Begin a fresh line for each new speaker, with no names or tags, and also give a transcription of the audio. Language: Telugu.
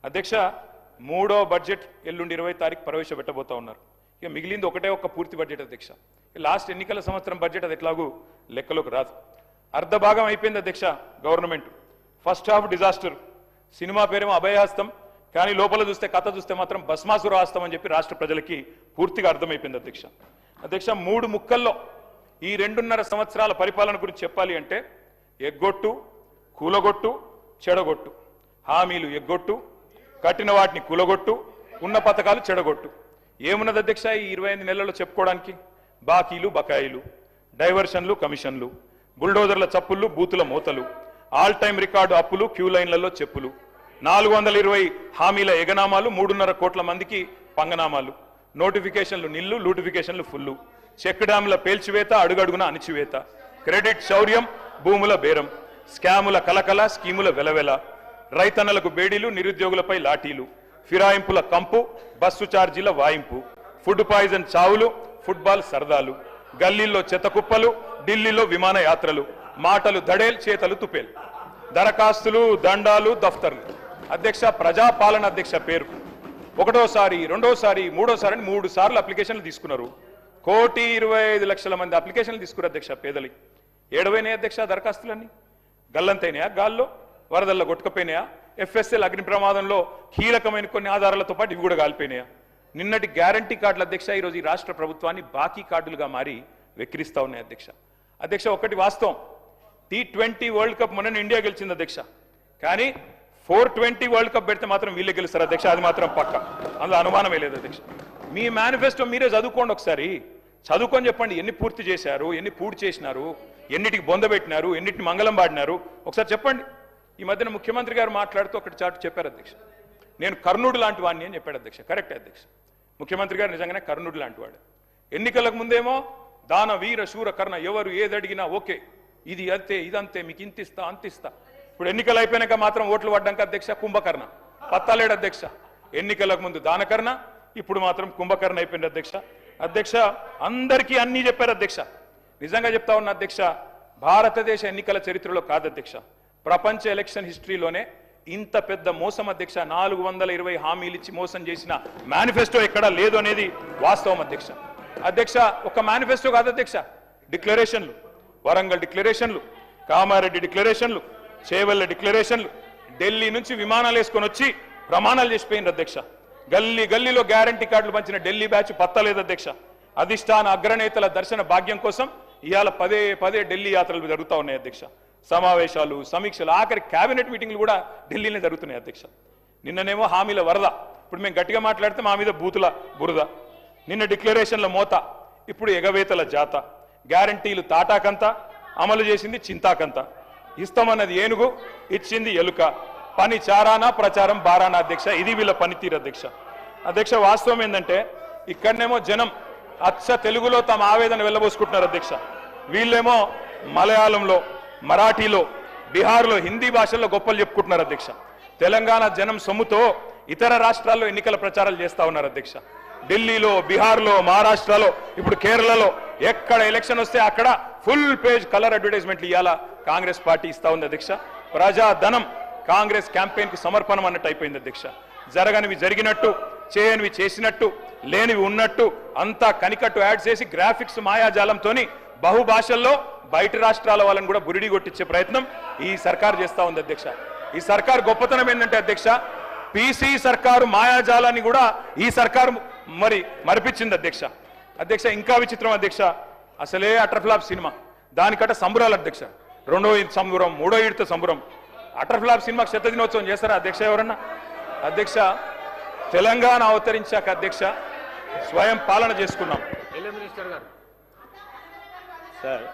అధ్యక్ష మూడో బడ్జెట్ ఎల్లుండి 20 తారీఖు ప్రవేశపెట్టబోతా ఉన్నారు. ఇక మిగిలింది ఒకటే ఒక్క పూర్తి బడ్జెట్ అధ్యక్ష. లాస్ట్ ఎన్నికల సంవత్సరం బడ్జెట్ అది ఎట్లాగూ లెక్కలోకి రాదు. అర్ధ భాగం అయిపోయింది అధ్యక్ష. Government first half disaster, cinema పేరేమో అభయహస్తం, కానీ లోపల చూస్తే కథ చూస్తే మాత్రం భస్మాసుర హస్తం అని చెప్పి రాష్ట్ర ప్రజలకి పూర్తిగా అర్థమైపోయింది అధ్యక్ష. అధ్యక్ష 3 ముక్కల్లో ఈ 2.5 సంవత్సరాల పరిపాలన గురించి చెప్పాలి అంటే ఎగ్గొట్టు, కూలగొట్టు, చెడగొట్టు. హామీలు ఎగ్గొట్టు, కట్టిన వాటిని కూలగొట్టు, ఉన్న పథకాలు చెడగొట్టు. ఏమున్నది అధ్యక్ష ఈ 25 నెలల్లో చెప్పుకోవడానికి? బాకీలు, బకాయిలు, డైవర్షన్లు, కమిషన్లు, బుల్డోజర్ల చప్పుళ్ళు, బూతుల మూతలు, ఆల్ టైమ్ రికార్డు అప్పులు, క్యూ లైన్లలో చెప్పులు, 420 హామీల ఎగనామాలు, 3.5 కోట్ల మందికి పంగనామాలు, నోటిఫికేషన్లు నిల్లు, లూటిఫికేషన్లు ఫుల్లు, చెక్ డ్యాంల పేల్చివేత, అడుగడుగున అణిచివేత, క్రెడిట్ శౌర్యం, భూముల బేరం, స్కాముల కలకల, స్కీముల వెలవెల, రైతన్నలకు బేడీలు, నిరుద్యోగులపై లాఠీలు, ఫిరాయింపుల కంపు, బస్సు ఛార్జీల వాయింపు, ఫుడ్ పాయిజన్ చావులు, ఫుట్బాల్ సరదాలు, గల్లీల్లో చెత్తకుప్పలు, ఢిల్లీలో విమానయాత్రలు, మాటలు దడేల్, చేతలు తుపేల్, దరఖాస్తులు, దండాలు, దఫ్తర్లు. అధ్యక్ష ప్రజాపాలన అధ్యక్ష పేరు ఒకటోసారి, రెండోసారి, మూడోసారి అని 3 సార్లు అప్లికేషన్లు తీసుకున్నారు. 1,25,00,000 మంది అప్లికేషన్లు తీసుకున్నారు అధ్యక్ష. పేదలి ఏడవైనాయి అధ్యక్ష దరఖాస్తులన్నీ? గల్లంతైనాయా? గాల్లో వరదల్లో కొట్టుకపోయినాయా? FSL అగ్ని ప్రమాదంలో కీలకమైన కొన్ని ఆధారాలతో పాటు ఇవి కూడా కాలిపోయినాయా? నిన్నటి గ్యారంటీ కార్డుల అధ్యక్ష ఈరోజు ఈ రాష్ట్ర ప్రభుత్వాన్ని బాకీ కార్డులుగా మారి వెక్కిరిస్తా ఉన్నాయి అధ్యక్ష. అధ్యక్ష ఒకటి వాస్తవం, T20 వరల్డ్ కప్ మొన్న ఇండియా గెలిచింది అధ్యక్ష. కానీ 420 వరల్డ్ కప్ పెడితే మాత్రం వీళ్ళే గెలుస్తారు అధ్యక్ష. అది మాత్రం పక్క, అందులో అనుమానమే లేదు అధ్యక్ష. మీ మేనిఫెస్టో మీరే చదువుకోండి ఒకసారి. చదువుకొని చెప్పండి ఎన్ని పూర్తి చేశారు, ఎన్ని పూర్తి చేసినారు, ఎన్నిటికి బొందబెట్టినారు, ఎన్నిటిని మంగళం పాడినారు ఒకసారి చెప్పండి. ఈ మధ్యన ముఖ్యమంత్రి గారు మాట్లాడుతూ ఒకటి చాటు చెప్పారు అధ్యక్ష. నేను కర్ణుడు లాంటి వాడిని అని చెప్పాడు అధ్యక్ష. కరెక్టే అధ్యక్ష, ముఖ్యమంత్రి గారు నిజంగానే కర్ణుడు లాంటి వాడు. ఎన్నికలకు ముందేమో దాన వీర శూర కర్ణ, ఎవరు ఏది అడిగినా ఓకే, ఇది అంతే ఇదంతే, మీకు ఇంతిస్తా అంతిస్తా. ఇప్పుడు ఎన్నికలు అయిపోయినాక మాత్రం ఓట్లు పడ్డాక అధ్యక్ష కుంభకర్ణ, పత్తాలేడు అధ్యక్ష. ఎన్నికలకు ముందు దానకర్ణ, ఇప్పుడు మాత్రం కుంభకర్ణ అయిపోయింది అధ్యక్ష. అధ్యక్ష అందరికీ అన్నీ చెప్పారు అధ్యక్ష. నిజంగా చెప్తా ఉన్న అధ్యక్ష, భారతదేశ ఎన్నికల చరిత్రలో కాదు అధ్యక్ష, ప్రపంచ ఎలక్షన్ హిస్టరీలోనే ఇంత పెద్ద మోసం అధ్యక్ష. 420 హామీలు ఇచ్చి మోసం చేసిన మేనిఫెస్టో ఎక్కడా లేదు అనేది వాస్తవం అధ్యక్ష. అధ్యక్ష ఒక మేనిఫెస్టో కాదు అధ్యక్ష, డిక్లరేషన్లు, వరంగల్ డిక్లరేషన్లు, కామారెడ్డి డిక్లరేషన్లు, చేవెళ్ల డిక్లరేషన్లు, ఢిల్లీ నుంచి విమానాలు వేసుకొని వచ్చి ప్రమాణాలు చేసిపోయింది అధ్యక్ష. గల్లీ గల్లీలో గ్యారంటీ కార్డులు పంచిన ఢిల్లీ బ్యాచ్ పత్తలేదు అధ్యక్ష. అధిష్టాన అగ్రనేతల దర్శన భాగ్యం కోసం ఇవాళ పదే ఢిల్లీ యాత్రలు జరుగుతూ ఉన్నాయి అధ్యక్ష. సమావేశాలు, సమీక్షలు, ఆఖరి కేబినెట్ మీటింగ్లు కూడా ఢిల్లీలో జరుగుతున్నాయి అధ్యక్ష. నిన్ననేమో హామీల వరద, ఇప్పుడు మేము గట్టిగా మాట్లాడితే మా మీద బూతుల బురద. నిన్న డిక్లరేషన్ల మోత, ఇప్పుడు ఎగవేతల జాత. గ్యారంటీలు తాటాకంత, అమలు చేసింది చింతాకంత. ఇస్తామన్నది ఏనుగు, ఇచ్చింది ఎలుక. పని చారానా, ప్రచారం బారానా అధ్యక్ష. ఇది వీళ్ళ పనితీరు అధ్యక్ష. అధ్యక్ష వాస్తవం ఏంటంటే ఇక్కడనేమో జనం అచ్చ తెలుగులో తమ ఆవేదన వెళ్ళబోసుకుంటున్నారు అధ్యక్ష. వీళ్ళేమో మలయాళంలో, మరాఠీలో, బీహార్లో, హిందీ భాషల్లో గొప్పలు చెప్పుకుంటున్నారు అధ్యక్ష. తెలంగాణ జనం సొమ్ముతో ఇతర రాష్ట్రాల్లో ఎన్నికల ప్రచారాలు చేస్తా ఉన్నారు అధ్యక్ష. ఢిల్లీలో, బీహార్లో, మహారాష్ట్రలో, ఇప్పుడు కేరళలో ఎక్కడ ఎలక్షన్ వస్తే అక్కడ ఫుల్ పేజ్ కలర్ అడ్వర్టైజ్మెంట్లు ఇవ్వాలా కాంగ్రెస్ పార్టీ ఇస్తా ఉంది అధ్యక్ష. ప్రజాధనం కాంగ్రెస్ క్యాంపెయిన్ కు సమర్పణం అన్నట్టు అయిపోయింది అధ్యక్ష. జరగనివి జరిగినట్టు, చేయనివి చేసినట్టు, లేనివి ఉన్నట్టు అంతా కనికట్టు యాడ్ చేసి గ్రాఫిక్స్ మాయాజాలంతో బహుభాషల్లో బయట రాష్ట్రాల వాళ్ళని కూడా బురిడి కొట్టించే ప్రయత్నం ఈ సర్కారు చేస్తా ఉంది అధ్యక్ష. ఈ సర్కారు గొప్పతనం ఏంటంటే అధ్యక్ష, పీసీ సర్కారు మాయాజాలాన్ని కూడా ఈ సర్కారు మరిపించింది అధ్యక్ష. అధ్యక్ష ఇంకా విచిత్రం అధ్యక్ష, అసలే అటర్ఫ్లాప్ సినిమా, దానికట సంబరాలు అధ్యక్ష. 2వ ఈడ్ సంబరం, 3వ ఈడ్తో సంబరం. అటర్ఫ్లాప్ సినిమాకి 100వ దినోత్సవం చేస్తారా అధ్యక్ష ఎవరన్నా? అధ్యక్ష తెలంగాణ అవతరించాక అధ్యక్ష స్వయం పాలన చేసుకున్నాం.
మినిస్టర్ గారు సార్